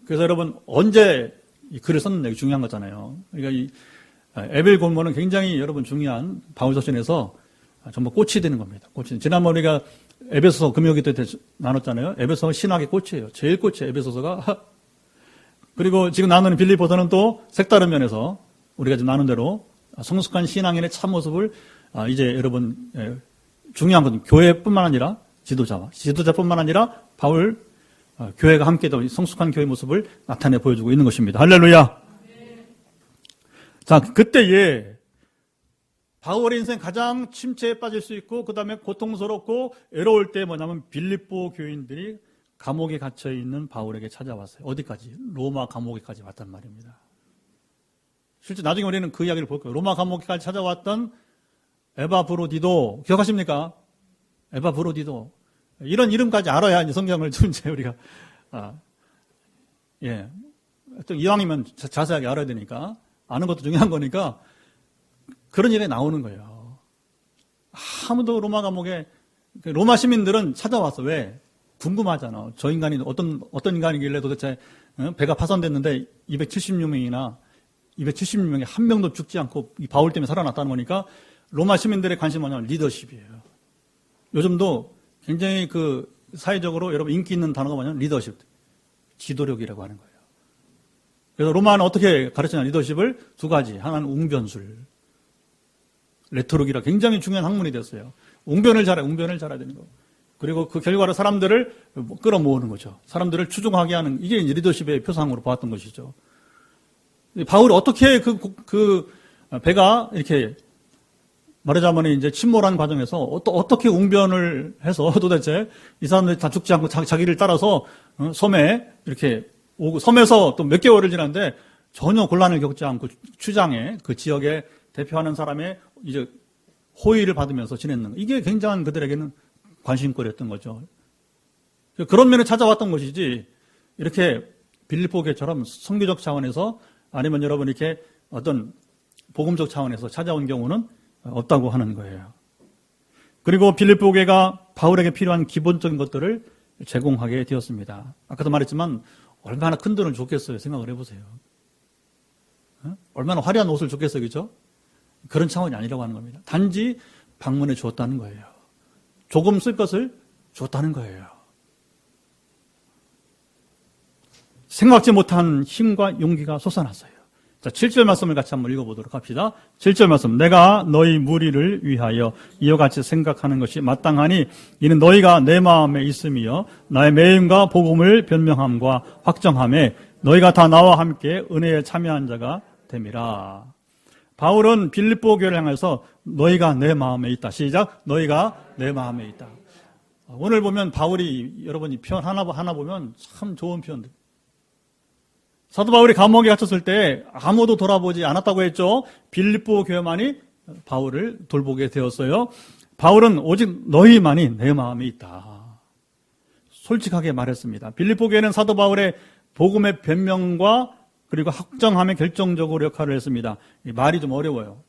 그래서 여러분 언제 이 글을 썼느냐 중요한 거잖아요. 그러니까 이 에벨 골모는 굉장히 여러분 중요한 바울서신에서 정말 꽃이 되는 겁니다. 지난번 우리가 에베소서 금요기 때 나눴잖아요. 에베소서 신학의 꽃이에요. 제일 꽃이에요. 에베소서가. 그리고 지금 나누는 빌립보서는 또 색다른 면에서 우리가 지금 나눈 대로 성숙한 신앙인의 참모습을 이제 여러분 중요한 건 교회뿐만 아니라 지도자뿐만 아니라 바울 교회가 함께 성숙한 교회 모습을 나타내 보여주고 있는 것입니다. 할렐루야. 자, 그때에 바울의 인생 가장 침체에 빠질 수 있고 그 다음에 고통스럽고 외로울 때 뭐냐면 빌립보 교인들이 감옥에 갇혀 있는 바울에게 찾아왔어요. 어디까지? 로마 감옥에까지 왔단 말입니다. 실제 나중에 우리는 그 이야기를 볼 거예요. 로마 감옥에까지 찾아왔던 에바브로디도 기억하십니까? 에바브로디도 이런 이름까지 알아야 이제 성경을 좀 이제 우리가 또 이왕이면 자세하게 알아야 되니까 아는 것도 중요한 거니까 그런 얘기가 나오는 거예요. 아무도 로마 감옥에 로마 시민들은 찾아왔어. 왜? 궁금하잖아. 저 인간이 어떤 인간이길래 도대체 배가 파손됐는데 276명이나 276명이 한 명도 죽지 않고 이 바울 때문에 살아났다는 거니까 로마 시민들의 관심은 뭐냐면 리더십이에요. 요즘도 굉장히 그 사회적으로 여러분 인기 있는 단어가 뭐냐면 리더십, 지도력이라고 하는 거예요. 그래서 로마는 어떻게 가르치냐 리더십을 두 가지. 하나는 웅변술, 레토릭이라 굉장히 중요한 학문이 됐어요. 웅변을 잘해야 되는 거. 그리고 그 결과로 사람들을 끌어모으는 거죠. 사람들을 추종하게 하는 이게 이제 리더십의 표상으로 보았던 것이죠. 바울이 어떻게 그 배가 이렇게 말하자면 이제 침몰한 과정에서 어떻게 웅변을 해서 도대체 이 사람들이 다 죽지 않고 자기를 따라서 섬에 이렇게 오고 섬에서 또 몇 개월을 지났는데 전혀 곤란을 겪지 않고 추장에 그 지역에 대표하는 사람의 이제 호의를 받으면서 지냈는 거. 이게 굉장한 그들에게는 관심거리였던 거죠. 그런 면에 찾아왔던 것이지 이렇게 빌립보 교회처럼 선교적 차원에서 아니면 여러분 이렇게 어떤 복음적 차원에서 찾아온 경우는 없다고 하는 거예요. 그리고 빌립보 교회가 바울에게 필요한 기본적인 것들을 제공하게 되었습니다. 아까도 말했지만 얼마나 큰 돈을 줬겠어요. 생각을 해보세요. 얼마나 화려한 옷을 줬겠어요. 그렇죠? 그런 차원이 아니라고 하는 겁니다. 단지 방문해 주었다는 거예요. 조금 쓸 것을 줬다는 거예요. 생각지 못한 힘과 용기가 솟아났어요. 자, 7절 말씀을 같이 한번 읽어보도록 합시다. 7절 말씀. 내가 너희 무리를 위하여 이와 같이 생각하는 것이 마땅하니 이는 너희가 내 마음에 있음이요 나의 매임과 복음을 변명함과 확정함에 너희가 다 나와 함께 은혜에 참여한 자가 됨이라. 바울은 빌립보 교회를 향해서 너희가 내 마음에 있다. 시작. 너희가 내 마음에 있다. 오늘 보면 바울이 여러분이 표현 하나 보면 참 좋은 표현들. 사도 바울이 감옥에 갇혔을 때 아무도 돌아보지 않았다고 했죠. 빌립보 교회만이 바울을 돌보게 되었어요. 바울은 오직 너희만이 내 마음에 있다. 솔직하게 말했습니다. 빌립보 교회는 사도 바울의 복음의 변명과 그리고 확정함에 결정적으로 역할을 했습니다. 이 말이 좀 어려워요.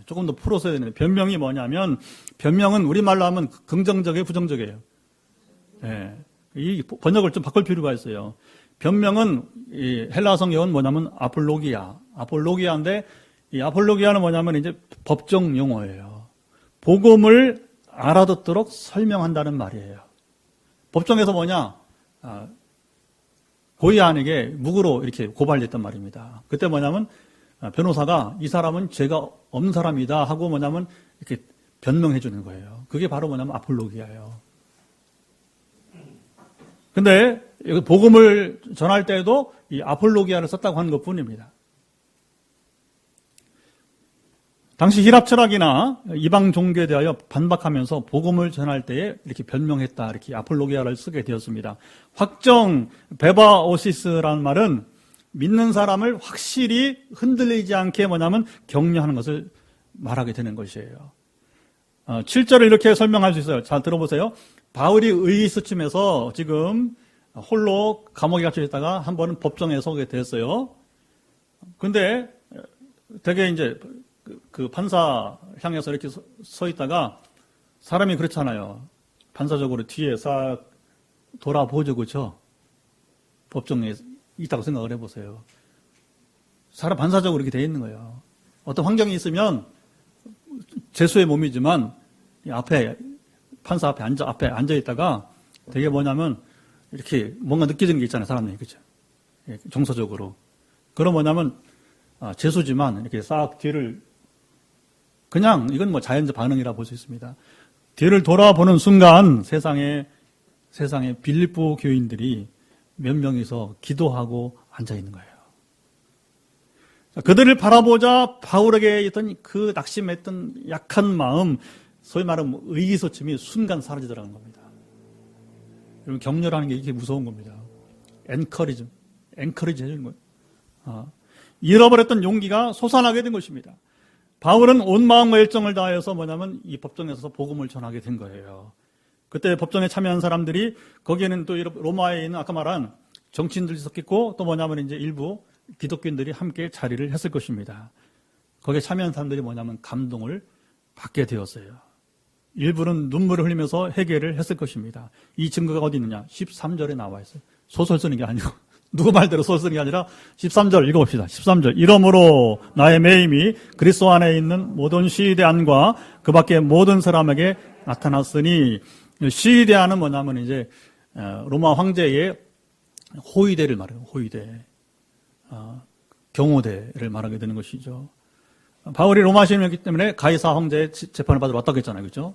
조금 더 풀어서 해야 되는데 변명이 뭐냐면 변명은 우리말로 하면 긍정적이에요, 부정적이에요. 이 번역을 좀 바꿀 필요가 있어요. 변명은 이 헬라어 성경은 뭐냐면 아폴로기아인데 이 아폴로기아는 뭐냐면 이제 법정 용어예요. 복음을 알아듣도록 설명한다는 말이에요. 법정에서 뭐냐? 고의아에게 무고로 이렇게 고발됐단 말입니다. 그때 뭐냐면 변호사가 이 사람은 죄가 없는 사람이다 하고 뭐냐면 이렇게 변명해 주는 거예요. 그게 바로 뭐냐면 아폴로기아예요. 근데 복음을 전할 때에도 이 아폴로기아를 썼다고 하는 것 뿐입니다. 당시 히랍 철학이나 이방 종교에 대하여 반박하면서 복음을 전할 때에 이렇게 변명했다. 이렇게 아폴로기아를 쓰게 되었습니다. 확정, 베바오시스라는 말은 믿는 사람을 확실히 흔들리지 않게 뭐냐면 격려하는 것을 말하게 되는 것이에요. 7절을 이렇게 설명할 수 있어요. 잘 들어보세요. 바울이 의기소침해서 지금 홀로 감옥에 갇혀 있다가 한 번은 법정에 서게 됐어요. 근데 되게 이제 그 판사 향해서 이렇게 서 있다가 사람이 그렇잖아요. 반사적으로 뒤에 싹 돌아보죠, 그렇죠? 법정에 있다고 생각을 해보세요. 사람 반사적으로 이렇게 돼 있는 거예요. 어떤 환경이 있으면 재수의 몸이지만 앞에 판사 앞에 앉아 있다가 되게 뭐냐면 이렇게 뭔가 느껴지는 게 있잖아요, 사람들이. 그죠? 정서적으로. 그럼 뭐냐면 재수지만 이렇게 싹 뒤를 그냥 이건 뭐 자연적 반응이라 볼 수 있습니다. 뒤를 돌아보는 순간 세상에 빌립보 교인들이 몇 명이서 기도하고 앉아 있는 거예요. 그들을 바라보자 바울에게 있던 그 낙심했던 약한 마음, 소위 말하면 의기소침이 순간 사라지더라는 겁니다. 여러분 격려라는 게 이렇게 무서운 겁니다. 엔커리지 해주는 거예요. 잃어버렸던 용기가 솟아나게 된 것입니다. 바울은 온 마음과 열정을 다해서 뭐냐면 이 법정에 서서 복음을 전하게 된 거예요. 그때 법정에 참여한 사람들이 거기에는 또 로마에 있는 아까 말한 정치인들이 있었겠고 또 뭐냐면 이제 일부 기독교인들이 함께 자리를 했을 것입니다. 거기에 참여한 사람들이 뭐냐면 감동을 받게 되었어요. 일부는 눈물을 흘리면서 회개를 했을 것입니다. 이 증거가 어디 있느냐? 13절에 나와 있어요. 소설 쓰는 게 아니고 누구 말대로 소설 쓰는 게 아니라 13절 읽어봅시다. 13절. 이러므로 나의 매임이 그리스도 안에 있는 모든 시대안과 그 밖에 모든 사람에게 나타났으니 시대안은 뭐냐면 이제 로마 황제의 호위대를 말해요. 호위대. 경호대를 말하게 되는 것이죠. 바울이 로마 시민이었기 때문에 가이사 황제의 재판을 받으러 왔다고 했잖아요. 그렇죠?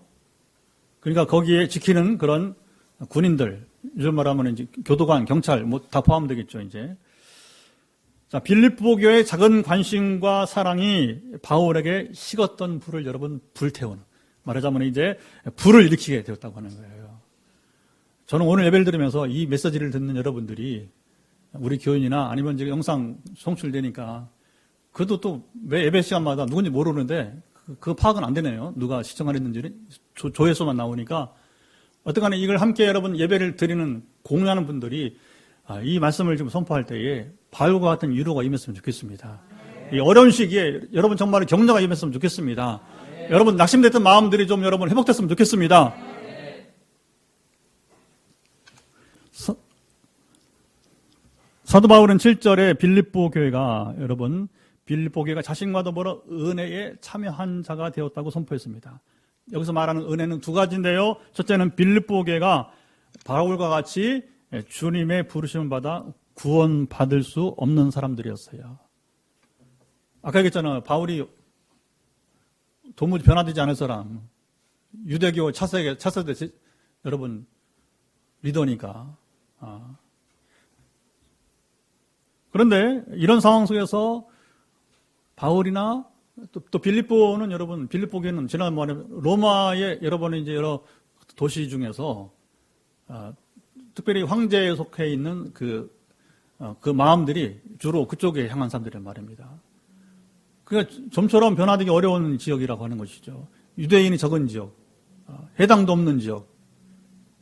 그러니까 거기에 지키는 그런 군인들, 요즘 말하면 이제 교도관, 경찰, 뭐 다 포함되겠죠, 이제. 자, 빌립보 교회의 작은 관심과 사랑이 바울에게 식었던 불을 여러분 불태우는, 말하자면 이제 불을 일으키게 되었다고 하는 거예요. 저는 오늘 예배를 들으면서 이 메시지를 듣는 여러분들이 우리 교인이나 아니면 지금 영상 송출되니까 그래도 또 매 예배 시간마다 누군지 모르는데 그 파악은 안 되네요. 누가 시청을 했는지 조회수만 나오니까 어떡하나 이걸 함께 여러분 예배를 드리는 공유하는 분들이 이 말씀을 지금 선포할 때에 바울과 같은 위로가 임했으면 좋겠습니다. 이 어려운 시기에 여러분 정말 격려가 임했으면 좋겠습니다. 여러분 낙심됐던 마음들이 좀 여러분 회복됐으면 좋겠습니다. 사도 바울은 7절에 빌립보 교회가 여러분 빌립보 교회가 자신과 더불어 은혜에 참여한 자가 되었다고 선포했습니다. 여기서 말하는 은혜는 두 가지인데요. 첫째는 빌립보 교회가 바울과 같이 주님의 부르심을 받아 구원받을 수 없는 사람들이었어요. 아까 얘기했잖아요. 바울이 도무지 변화되지 않을 사람, 유대교 차세대 여러분 리더니까. 그런데 이런 상황 속에서 바울이나 또 빌립보는 여러분, 빌립보 교회는 지난번에 로마의 여러분의 이제 여러 도시 중에서 특별히 황제에 속해 있는 그 마음들이 주로 그쪽에 향한 사람들이란 말입니다. 그러니까 좀처럼 변화되기 어려운 지역이라고 하는 것이죠. 유대인이 적은 지역, 해당도 없는 지역.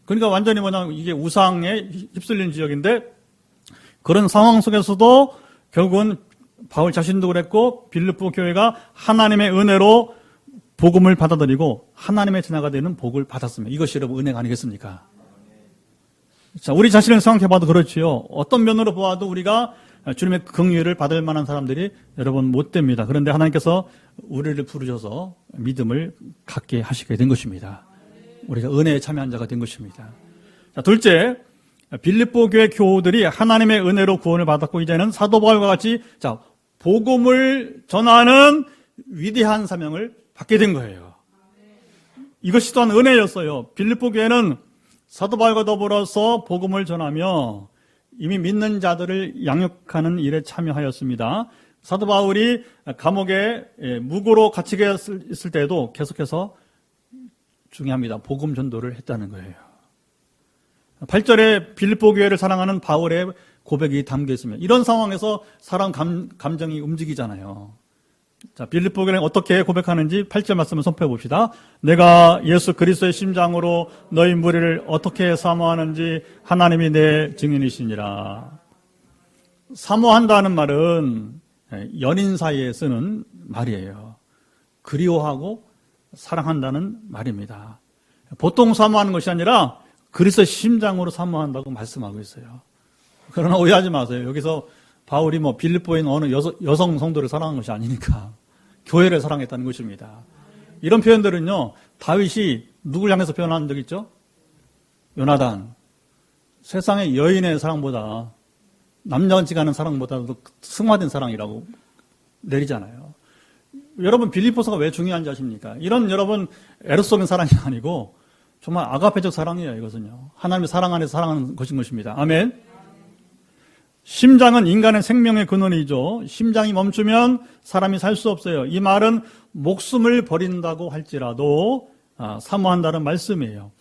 그러니까 완전히 이게 우상에 휩쓸린 지역인데 그런 상황 속에서도 결국은 바울 자신도 그랬고 빌립보 교회가 하나님의 은혜로 복음을 받아들이고 하나님의 자녀가 되는 복을 받았으면 이것이 여러분 은혜가 아니겠습니까? 자, 우리 자신을 생각해봐도 그렇지요. 어떤 면으로 보아도 우리가 주님의 긍휼을 받을 만한 사람들이 여러분 못 됩니다. 그런데 하나님께서 우리를 부르셔서 믿음을 갖게 하시게 된 것입니다. 우리가 은혜에 참여한 자가 된 것입니다. 자, 둘째, 빌립보 교회 교우들이 하나님의 은혜로 구원을 받았고 이제는 사도 바울과 같이 복음을 전하는 위대한 사명을 받게 된 거예요. 이것이 또한 은혜였어요. 빌립보 교회는 사도 바울과 더불어서 복음을 전하며 이미 믿는 자들을 양육하는 일에 참여하였습니다. 사도 바울이 감옥에 무고로 갇히게 있을 때에도 계속해서 중요합니다. 복음 전도를 했다는 거예요. 8절에 빌립보 교회를 사랑하는 바울의 고백이 담겨 있습니다. 이런 상황에서 사람 감정이 움직이잖아요. 자, 빌립보 교회는 어떻게 고백하는지 8절 말씀을 선포해 봅시다. 내가 예수 그리스도의 심장으로 너희 무리를 어떻게 사모하는지 하나님이 내 증인이시니라. 사모한다는 말은 연인 사이에 쓰는 말이에요. 그리워하고 사랑한다는 말입니다. 보통 사모하는 것이 아니라 그리스도의 심장으로 사모한다고 말씀하고 있어요. 그러나 오해하지 마세요. 여기서 바울이 빌립보에 있는 어느 여성 성도를 사랑한 것이 아니니까 교회를 사랑했다는 것입니다. 이런 표현들은요, 다윗이 누굴 향해서 표현한 적 있죠? 요나단. 세상의 여인의 사랑보다 남자같이 가는 사랑보다도 승화된 사랑이라고 내리잖아요. 여러분 빌립보서가 왜 중요한지 아십니까? 이런 여러분 에로스적인 사랑이 아니고 정말 아가페적 사랑이에요. 이것은요. 하나님의 사랑 안에서 사랑하는 것인 것입니다. 아멘. 심장은 인간의 생명의 근원이죠. 심장이 멈추면 사람이 살 수 없어요. 이 말은 목숨을 버린다고 할지라도 사모한다는 말씀이에요.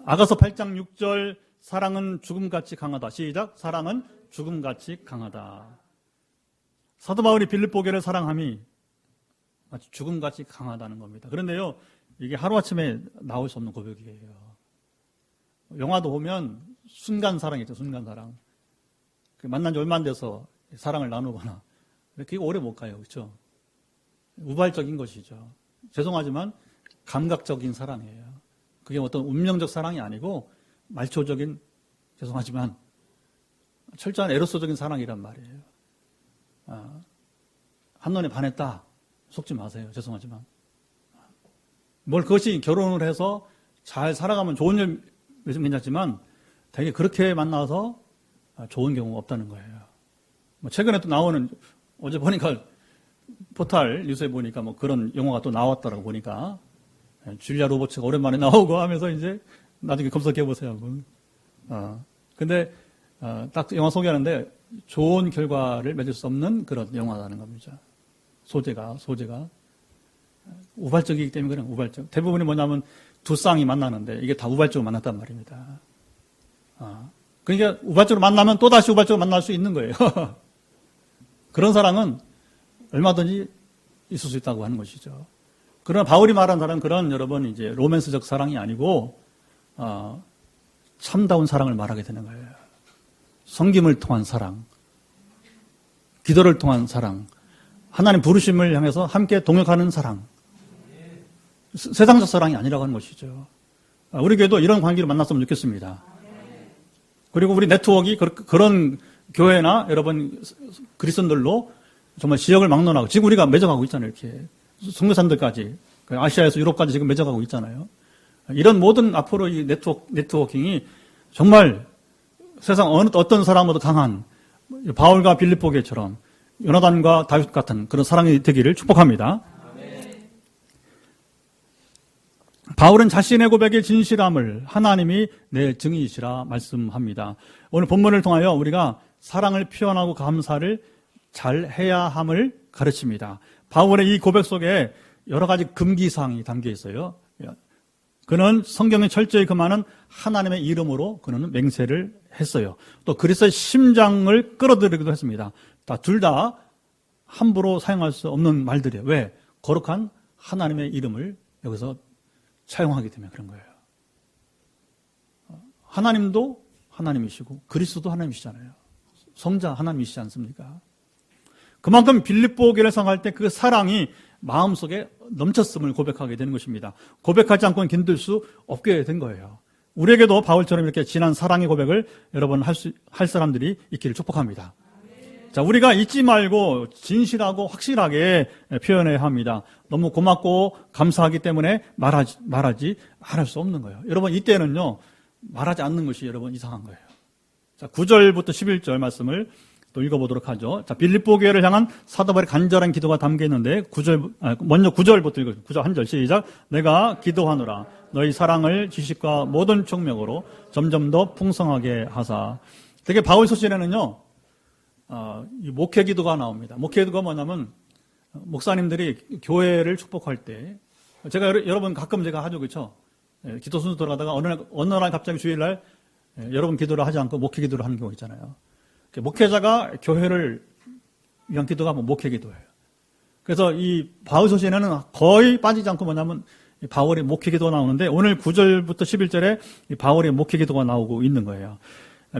아가서 8장 6절 사랑은 죽음같이 강하다. 시작. 사랑은 죽음같이 강하다. 사도 바울이 빌립보 교회를 사랑함이 마치 죽음같이 강하다는 겁니다. 그런데요, 이게 하루아침에 나올 수 없는 고백이에요. 영화도 보면 순간 사랑이죠. 순간 사랑. 만난 지 얼마 안 돼서 사랑을 나누거나 그게 오래 못 가요. 그렇죠? 우발적인 것이죠. 죄송하지만 감각적인 사랑이에요. 그게 어떤 운명적 사랑이 아니고 말초적인, 죄송하지만 철저한 에로스적인 사랑이란 말이에요. 한눈에 반했다. 속지 마세요. 죄송하지만. 그것이 결혼을 해서 잘 살아가면 좋은 일 괜찮지만 되게 그렇게 만나서 좋은 경우가 없다는 거예요. 최근에 또 나오는, 어제 보니까 포탈 뉴스에 보니까 그런 영화가 또 나왔더라고 보니까 줄리아 로버츠가 오랜만에 나오고 하면서 이제 나중에 검색해 보세요. 근데 딱 영화 소개하는데 좋은 결과를 맺을 수 없는 그런 영화라는 겁니다. 소재가 우발적이기 때문에 그냥 우발적. 대부분이 뭐냐면 두 쌍이 만나는데 이게 다 우발적으로 만났단 말입니다. 그러니까 우발적으로 만나면 또다시 우발적으로 만날 수 있는 거예요. 그런 사랑은 얼마든지 있을 수 있다고 하는 것이죠. 그러나 바울이 말한 사랑은 그런 여러분 이제 로맨스적 사랑이 아니고 참다운 사랑을 말하게 되는 거예요. 섬김을 통한 사랑, 기도를 통한 사랑, 하나님 부르심을 향해서 함께 동역하는 사랑, 세상적 사랑이 아니라고 하는 것이죠. 우리 교회도 이런 관계를 만났으면 좋겠습니다. 그리고 우리 네트워크가 그런 교회나 여러분 그리스도인들로 정말 지역을 막론하고 지금 우리가 매정하고 있잖아요. 이렇게 선교사들까지 아시아에서 유럽까지 지금 맺어가고 있잖아요. 이런 모든 앞으로 이 네트워킹이 정말 세상 어떤 사람보다 강한 바울과 빌립보계처럼 요나단과 다윗 같은 그런 사랑이 되기를 축복합니다. 바울은 자신의 고백의 진실함을 하나님이 내 증인이시라 말씀합니다. 오늘 본문을 통하여 우리가 사랑을 표현하고 감사를 잘 해야 함을 가르칩니다. 바울의 이 고백 속에 여러 가지 금기사항이 담겨 있어요. 그는 성경에 철저히 금하는 하나님의 이름으로 그는 맹세를 했어요. 또 그리스도의 심장을 끌어들이기도 했습니다. 둘 다 함부로 사용할 수 없는 말들이에요. 왜? 거룩한 하나님의 이름을 여기서 차용하기 때문에 그런 거예요. 하나님도 하나님이시고 그리스도도 하나님이시잖아요. 성자 하나님이시지 않습니까? 그만큼 빌립보 교회를 생각할 때 그 사랑이 마음속에 넘쳤음을 고백하게 되는 것입니다. 고백하지 않고는 견딜 수 없게 된 거예요. 우리에게도 바울처럼 이렇게 진한 사랑의 고백을 여러분 할 사람들이 있기를 축복합니다. 자, 우리가 잊지 말고 진실하고 확실하게 표현해야 합니다. 너무 고맙고 감사하기 때문에 말하지 않을 수 없는 거예요. 여러분, 이때는요, 말하지 않는 것이 여러분 이상한 거예요. 자, 9절부터 11절 말씀을 또 읽어보도록 하죠. 자, 빌립보 교회를 향한 사도 바울의 간절한 기도가 담겨 있는데, 먼저 9절부터 읽어요. 9절 한 절 시작. 내가 기도하노라. 너희 사랑을 지식과 모든 총명으로 점점 더 풍성하게 하사. 되게 바울 서신에는요, 이 목회 기도가 나옵니다. 목회 기도가 뭐냐면, 목사님들이 교회를 축복할 때, 여러분 가끔 제가 하죠, 그렇죠? 기도 순서 돌아가다가 어느 날 갑자기 주일날 여러분 기도를 하지 않고 목회 기도를 하는 경우 있잖아요. 목회자가 교회를 위한 기도가 목회 기도예요. 그래서 이 바울 서신에는 거의 빠지지 않고 뭐냐면 바울의 목회 기도가 나오는데 오늘 9절부터 11절에 바울의 목회 기도가 나오고 있는 거예요.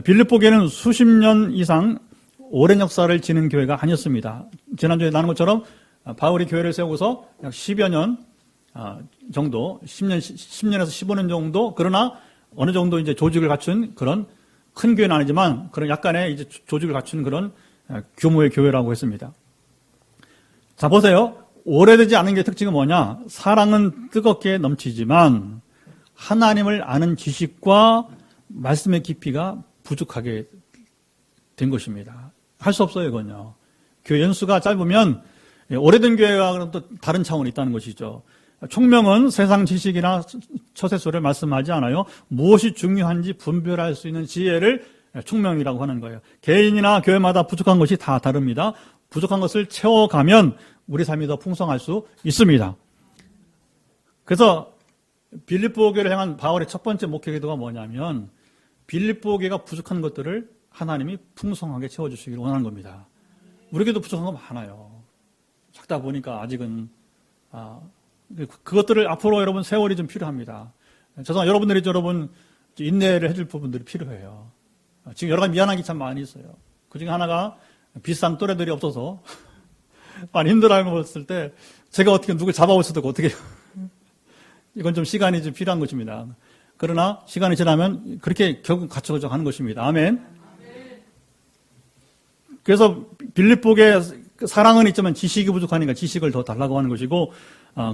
빌립보 교회는 수십 년 이상 오랜 역사를 지닌 교회가 아니었습니다. 지난주에 나눈 것처럼 바울이 교회를 세우고서 약 10여 년 정도, 10년에서 15년 정도, 그러나 어느 정도 이제 조직을 갖춘 그런 큰 교회는 아니지만 그런 약간의 이제 조직을 갖춘 그런 규모의 교회라고 했습니다. 자, 보세요. 오래되지 않은 게 특징은 뭐냐? 사랑은 뜨겁게 넘치지만 하나님을 아는 지식과 말씀의 깊이가 부족하게 된 것입니다. 할 수 없어요, 이건요. 교회 연수가 짧으면 오래된 교회가 또 다른 차원이 있다는 것이죠. 총명은 세상 지식이나 처세소를 말씀하지 않아요. 무엇이 중요한지 분별할 수 있는 지혜를 총명이라고 하는 거예요. 개인이나 교회마다 부족한 것이 다 다릅니다. 부족한 것을 채워가면 우리 삶이 더 풍성할 수 있습니다. 그래서 빌립보 교회를 향한 바울의 첫 번째 목회 기도가 뭐냐면 빌립보 교회가 부족한 것들을 하나님이 풍성하게 채워주시기를 원하는 겁니다. 우리에게도 부족한 거 많아요. 작다 보니까 아직은 그것들을 앞으로 여러분 세월이 좀 필요합니다. 죄송합니다. 여러분들이 여러분 인내를 해줄 부분들이 필요해요. 지금 여러 가지 미안한 게 참 많이 있어요. 그 중에 하나가 비싼 또래들이 없어서 많이 힘들어하는 걸 봤을 때 제가 어떻게 누굴 잡아올 수도 없고 어떻게 이건 좀 시간이 좀 필요한 것입니다. 그러나 시간이 지나면 그렇게 결국 갖춰져 가는 것입니다. 아멘. 그래서 빌립보의 사랑은 있지만 지식이 부족하니까 지식을 더 달라고 하는 것이고,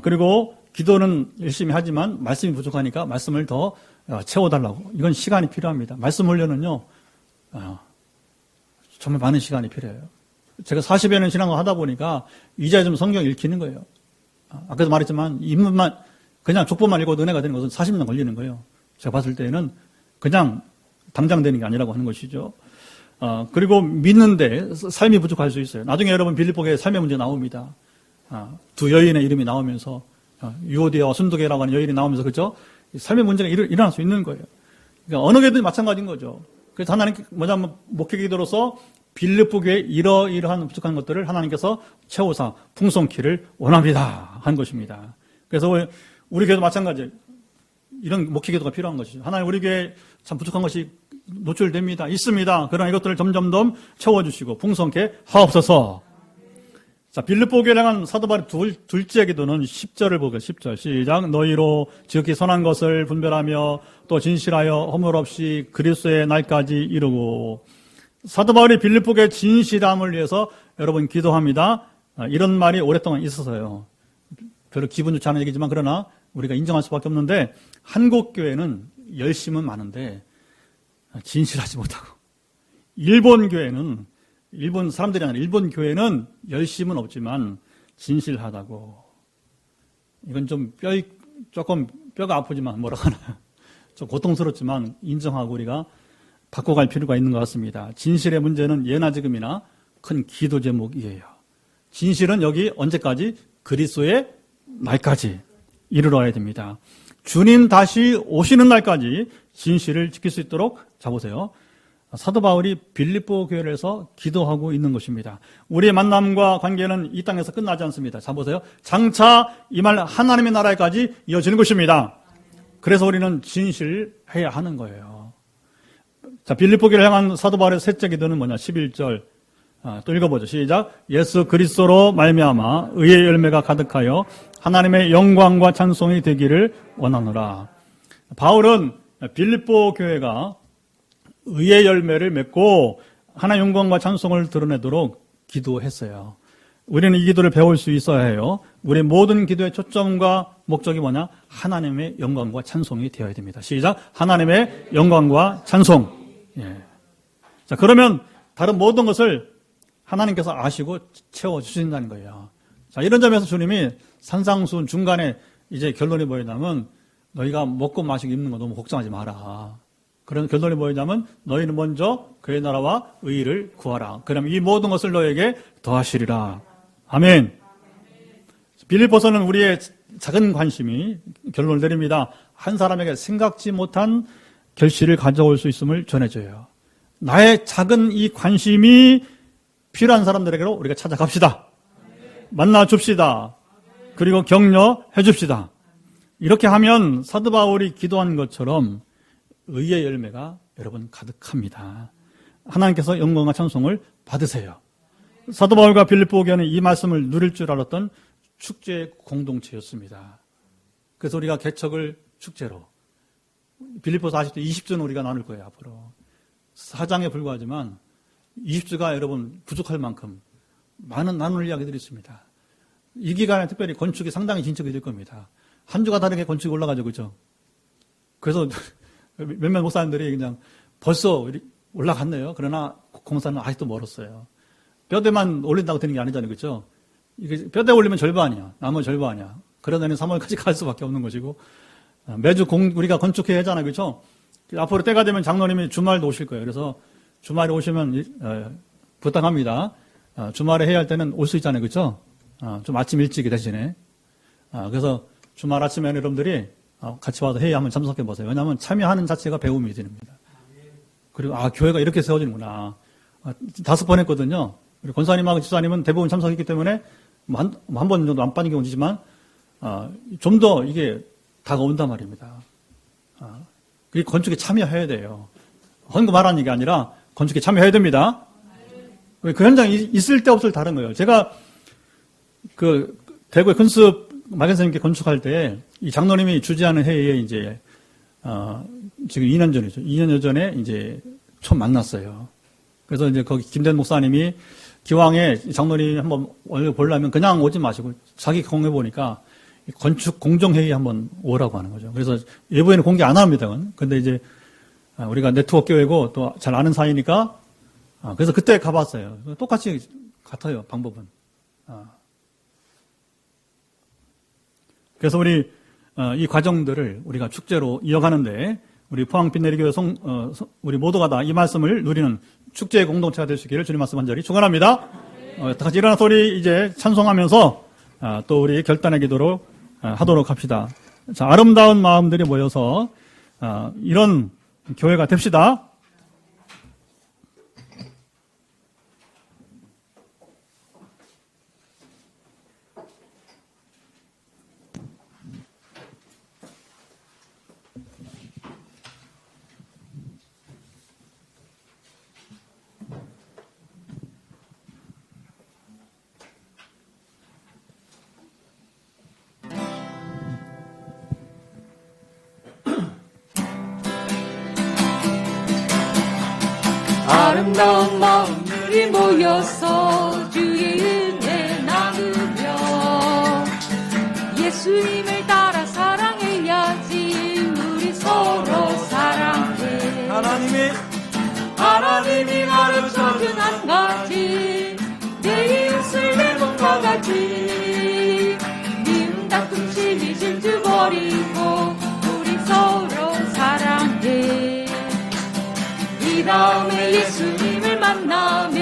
그리고 기도는 열심히 하지만 말씀이 부족하니까 말씀을 더 채워달라고. 이건 시간이 필요합니다. 말씀 훈련은요, 정말 많은 시간이 필요해요. 제가 40여 년 신앙을 하다 보니까 이제 좀 성경 읽히는 거예요. 아까도 말했지만 입문만 그냥 족보만 읽어도 은혜가 되는 것은 40년 걸리는 거예요. 제가 봤을 때는 그냥 당장 되는 게 아니라고 하는 것이죠. 그리고 믿는데 삶이 부족할 수 있어요. 나중에 여러분 빌립보의 삶의 문제 나옵니다. 두 여인의 이름이 나오면서 유오디아와 순두계라고 하는 여인이 나오면서 그죠? 삶의 문제가 일어날 수 있는 거예요. 그러니까 어느 교회든 마찬가지인 거죠. 그래서 하나님 뭐냐면 목회 기도로서 빌립보 교회 이러한 부족한 것들을 하나님께서 채워서 풍성키를 원합니다 한 것입니다. 그래서 우리 교회도 마찬가지예요. 이런 목회 기도가 필요한 것이죠. 하나님 우리 교회 참 부족한 것이 노출됩니다. 있습니다. 그러나 이것들을 점점 더 채워주시고 풍성케 하옵소서. 자, 빌립보 교회를 향한 사도 바울의 둘째 기도는 10절을 보고 10절 시작. 너희로 지극히 선한 것을 분별하며 또 진실하여 허물 없이 그리스도의 날까지 이루고. 사도 바울이 빌립보 교회의 진실함을 위해서 여러분 기도합니다. 이런 말이 오랫동안 있어서요. 별로 기분 좋지 않은 얘기지만 그러나 우리가 인정할 수밖에 없는데 한국 교회는 열심은 많은데 진실하지 못하고 일본 교회는 일본 사람들이 아니라 일본 교회는 열심은 없지만 진실하다고. 이건 좀 조금 뼈가 아프지만 뭐라 하나 좀 고통스럽지만 인정하고 우리가 바꿔갈 필요가 있는 것 같습니다. 진실의 문제는 예나 지금이나 큰 기도 제목이에요. 진실은 여기 언제까지? 그리스도의 날까지 이르러야 됩니다. 주님 다시 오시는 날까지 진실을 지킬 수 있도록 자보세요. 사도 바울이 빌립보 교회에서 기도하고 있는 것입니다. 우리의 만남과 관계는 이 땅에서 끝나지 않습니다. 자보세요. 장차 이 말 하나님의 나라에까지 이어지는 것입니다. 그래서 우리는 진실해야 하는 거예요. 자, 빌립보 교회를 향한 사도 바울의 셋째 기도는 뭐냐? 11절. 또 읽어보죠. 시작. 예수 그리스도로 말미암아 의의 열매가 가득하여 하나님의 영광과 찬송이 되기를 원하노라. 바울은 빌립보 교회가 의의 열매를 맺고 하나님의 영광과 찬송을 드러내도록 기도했어요. 우리는 이 기도를 배울 수 있어야 해요. 우리 모든 기도의 초점과 목적이 뭐냐? 하나님의 영광과 찬송이 되어야 됩니다. 시작. 하나님의 영광과 찬송. 예. 자, 그러면 다른 모든 것을 하나님께서 아시고 채워주신다는 거예요. 자, 이런 점에서 주님이 산상수훈 중간에 이제 결론이 뭐였냐면 너희가 먹고 마시고 입는 거 너무 걱정하지 마라. 그런 결론이 뭐였냐면 너희는 먼저 그의 나라와 의의를 구하라. 그럼 이 모든 것을 너에게 더하시리라. 아멘. 빌립보서는 우리의 작은 관심이 결론을 내립니다. 한 사람에게 생각지 못한 결실을 가져올 수 있음을 전해줘요. 나의 작은 이 관심이 필요한 사람들에게로 우리가 찾아갑시다. 만나줍시다. 그리고 격려해 줍시다. 이렇게 하면 사도 바울이 기도한 것처럼 의의 열매가 여러분 가득합니다. 하나님께서 영광과 찬송을 받으세요. 사도 바울과 빌립보 교회는 이 말씀을 누릴 줄 알았던 축제 공동체였습니다. 그래서 우리가 개척을 축제로 빌립보서 아직도 20주는 우리가 나눌 거예요. 앞으로 4장에 불과하지만 20주가 여러분 부족할 만큼 많은 나눌 이야기들이 있습니다. 이 기간에 특별히 건축이 상당히 진척이 될 겁니다. 한 주가 다르게 건축이 올라가죠. 그죠? 그래서 몇몇 목사님들이 그냥 벌써 올라갔네요. 그러나 공사는 아직도 멀었어요. 뼈대만 올린다고 되는 게 아니잖아요. 그죠? 이게 뼈대 올리면 절반이야. 나머지 절반이야. 그러다니 3월까지 갈 수밖에 없는 것이고 매주 우리가 건축해야 하잖아요. 그죠? 앞으로 때가 되면 장로님이 주말도 오실 거예요. 그래서 주말에 오시면 부탁합니다. 주말에 해야 할 때는 올 수 있잖아요. 그렇죠? 좀 아침 일찍 대신에. 그래서 주말 아침에 여러분들이 같이 와서 회의 한번 참석해 보세요. 왜냐하면 참여하는 자체가 배움이 됩니다. 그리고 교회가 이렇게 세워지는구나. 5번 했거든요. 우리 권사님하고 집사님은 대부분 참석했기 때문에 한 번 정도 안 빠진 경우는 있지만 좀 더 이게 다가온단 말입니다. 건축에 참여해야 돼요. 헌금 말하는 얘기 아니라 건축에 참여해야 됩니다. 그 현장에 있을 때 없을 때 다른 거예요. 제가 그 대구의 큰숲 마견선생님께 건축할 때 이 장로님이 주재하는 회의에 이제 지금 2년 전이죠. 2년 전에 이제 처음 만났어요. 그래서 이제 거기 김된 목사님이 기왕에 장로님이 한번 얼굴 보려면 그냥 오지 마시고 자기 경험해 보니까 건축 공정회의 한번 오라고 하는 거죠. 그래서 외부에는 공개 안 합니다. 근데 이제 우리가 네트워크 교회고 또 잘 아는 사이니까 그래서 그때 가봤어요. 똑같이 같아요. 방법은. 그래서 우리 이 과정들을 우리가 축제로 이어가는데 우리 포항 빛내리교회 우리 모두가 다 이 말씀을 누리는 축제의 공동체가 될 수 있기를 주님 말씀 간절히 축원합니다. 다 같이 일어나서 우리 이제 찬송하면서 또 우리 결단의 기도로 하도록 합시다. 자, 아름다운 마음들이 모여서 이런 교회가 됩시다. 아름다운 마음들이 모여서 주의 은혜 나누며 하나님이 가르쳐준 한 가지, 내 이웃을 내 몸과 같이. 미움 다툼 시기 질투 버리고 우리 서로 사랑해. 이 다음에 예수님을 만나며